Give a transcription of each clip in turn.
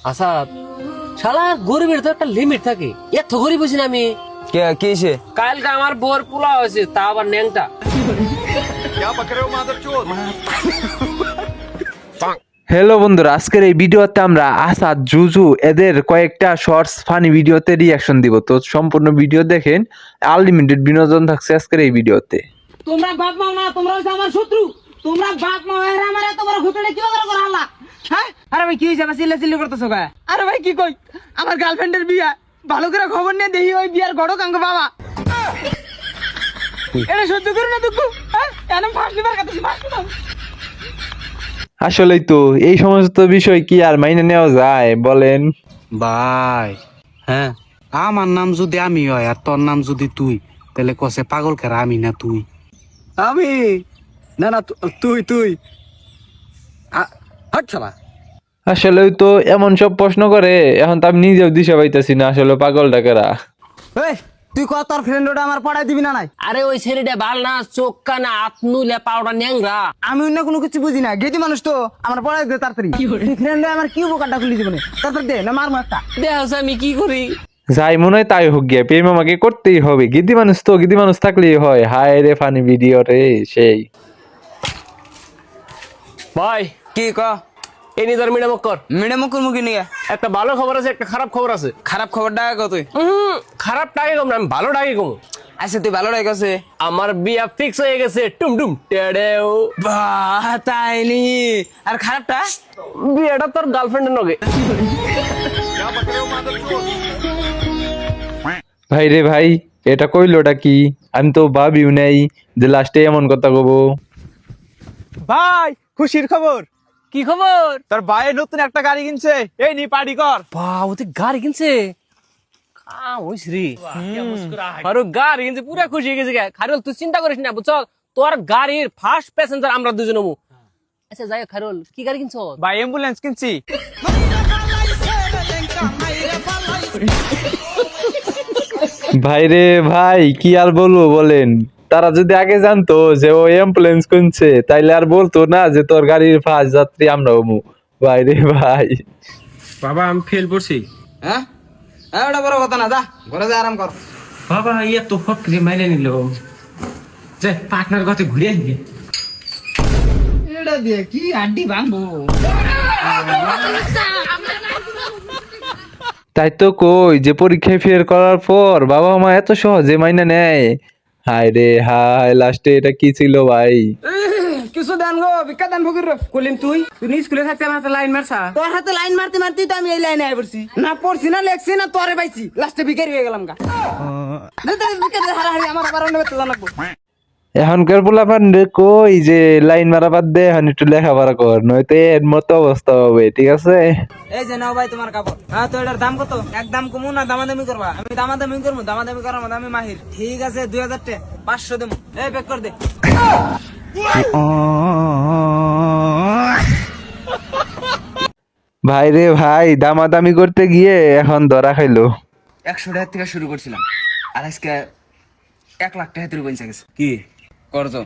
আচ্ছা শালা গরিবের তো একটা লিমিট থাকে, এত গরিব হইছি না আমি। কে কিসে? কালকে আমার বোর পোলা হয়েছে, তা আবার ন্যাংটা। হ্যালো বন্ধুরা, আজকের এই ভিডিওতে আমরা আসাদ, জুজু এদের কয়েকটা শর্টস ফানি ভিডিওতে রিয়াকশন দিব। তো সম্পূর্ণ ভিডিও দেখেন, আনলিমিটেড বিনোদন থাকছে আজকের এই ভিডিওতে। তোমরা বাপ মা না, তোমরা হচ্ছে আমার শত্রু। তোমরা বাপ মা হয়ে আমার এত বড় হোটেলে কি করে হাল্লা? হ্যাঁ, আরে ভাই কি হইছে? আবার চিল্লা করতেছো গা? আরে ভাই কি কই, আমার গার্লফ্রেন্ডের বিয়া, ভালো করে খবর নিয়ে দেখি ওই বিয়ার গড়ক আঙ্গ বাবা। এটা সহ্য করো না দুঃখ? হ্যাঁ, এরকম ফাঁসলি বার কাটতেছি, ফাঁসলি দাও। আসলেই তো এই সমস্ত বিষয় কি আর মাইনে নেওয়া যায় বলেন? ভাই হ্যাঁ, আমার নাম যদি আমি হয় আর তোর নাম যদি তুই, তাহলে কসে পাগল খেরা আমি না তুই? আমি না না তুই হট শালা। আসলেই তো এমন সব প্রশ্ন করে, এখন তো আমি নিজেও দিশা পাইতেছি না আসলে পাগল ডাকেরা। এই তুই কত তোর ফ্রেন্ড ওটা আমার পড়াই দিবি না নাই? আরে ওই ছেলেটা ভাল না, চোখ কানা হাত নুলে পাউডার ন্যাংরা। আমি অন্য কোনো কিছু বুঝি না, গেদি মানুষ তো আমার পড়াই দে তাড়াতাড়ি। তুই ফ্রেন্ড আমার কি উপকারটা খুলি জীবনে, তাড়াতাড়ি দে না মারমু একটা। দেখ আমি কি করি। যাই মনে হয় তাই হোক গিয়া, প্রেম আমাকে করতেই হবে। গিদ্দি মানুষ তো গিদ্দি মানুষ থাকলেই হয়। হায় রে ফানি ভিডিও রে সেই। ভাই কি ক? এই নিয়ে তোর মিডিয়াম কর। মিডে মুকুর মুখি নিয়ে একটা ভালো খবর আছে, একটা খারাপ খবর আছে। খারাপ খবর ডাকা ক তুই? খারাপ টাকে কম না, আমি ভালো টাকে কম। আচ্ছা তুই ভালো রেখেছে। আমার বিয়া ফিক্স হয়ে গেছে, টুমটুম টেডেও। বাহ তাই নি? আর খারাপটা? বিয়েটা তোর গার্লফ্রেন্ডের নগে। ভাই রে ভাই, এটা কইলোটা কি? আমি তো ভাবিও নাই যে লাস্টে এমন কথা কব। ভাই খুশির খবর, কি খবর? তোর ভাই নতুন একটা গাড়ি কিনছে, এই নি পার্টি কর। বাহ, ওতে গাড়ি কিনছে। কাম হইছে রে। আর ও গাড়ি কিনছে, পুরা খুশি হয়ে গেছে। খারুল তুই চিন্তা করিস না, বুঝছ? তোর গাড়ির ফার্স্ট প্যাসেঞ্জার আমরা দুজন হবো। আচ্ছা যাই হোক, খারুল কি গাড়ি কিনছ? ভাই অ্যাম্বুলেন্স কিনছি। ভাই রে ভাই, কি আর বলবো বলেন? তারা যদি আগে জানতো যে ও অ্যাম্বুলেন্স কিনছে, তাইলে আর বলতো না যে তোর গাড়ির ফার্স্ট যাত্রী আমরা হবো। ভাই রে ভাই। বাবা আমি ফেল করছি। হ্যাঁ ওটা বড় কথা না, যা ঘরে যা আরাম কর। বাবা ইয়া তো ফকরে মাইনে নিল, যে পার্টনার কথা ঘুরে আসবে। এটা দিয়ে কি আড্ডি ভাঙবো? তাই তো কই যে পরীক্ষায় ফেল করার পর বাবা মা এত সহজে মাইনা নেয়। হায় রে হায়, লাস্টে এটা কি ছিল ভাই? কিছু দেন গো, ভিক্ষা দেন ফকির। কলিম তুই স্কুলে থাকতে আমার হাতে লাইন মারছা। তোর হাতে লাইন মারতে মারতে তো আমি এই লাইনে আয় পড়ছি। না পড়ছি না লেখছি না তোরে পাইছি, লাস্টে ভিখারি হয়ে গেলাম গা। হারাহারি আমার আবার অন্য বেতন লাগবো। এখনকার পোলাপান কই যে লাইন মারা বাদ দে, এখন একটু লেখাপড়া কর, নয়তো এর মতো অবস্থা হবে। ঠিক আছে? এই যে নাও ভাই তোমার কাপড়। হ্যাঁ তো এটার দাম কত? একদম কমু না দামাদামি করবা? আমি দামাদামি করবো, দামাদামি করার মধ্যে আমি মাহির। ঠিক আছে 2000 টাকা, 500 দেবো। এই প্যাক কর দে। ভাই রে ভাই, দামাদামি করতে গিয়ে এখন ধরা খাইলো। 100 টাকা থেকে শুরু করছিলাম, আর আজকে 1 লাখ টাকা তুই বলছে গেছে। কি করছো?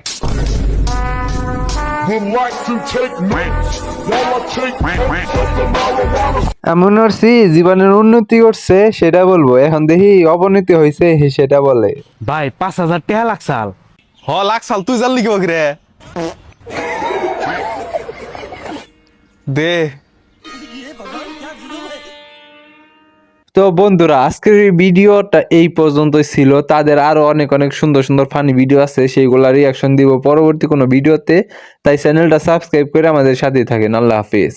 এমন করছি জীবনের উন্নতি করছে সেটা বলবো, এখন দেখি অবনতি হয়েছে সেটা বলে। ভাই 5,000 টাকা লাগছাল। হ লাগছাল, তুই জানলি কি রে? দে তো বন্ধুরা, আজকের এই ভিডিওটা এই পর্যন্তই ছিল। তাদের আরো অনেক অনেক সুন্দর সুন্দর ফানি ভিডিও আছে, সেইগুলা রিয়াকশন দিব পরবর্তী কোনো ভিডিওতে। তাই চ্যানেলটা সাবস্ক্রাইব করে আমাদের সাথেই থাকেন। আল্লাহ হাফিজ।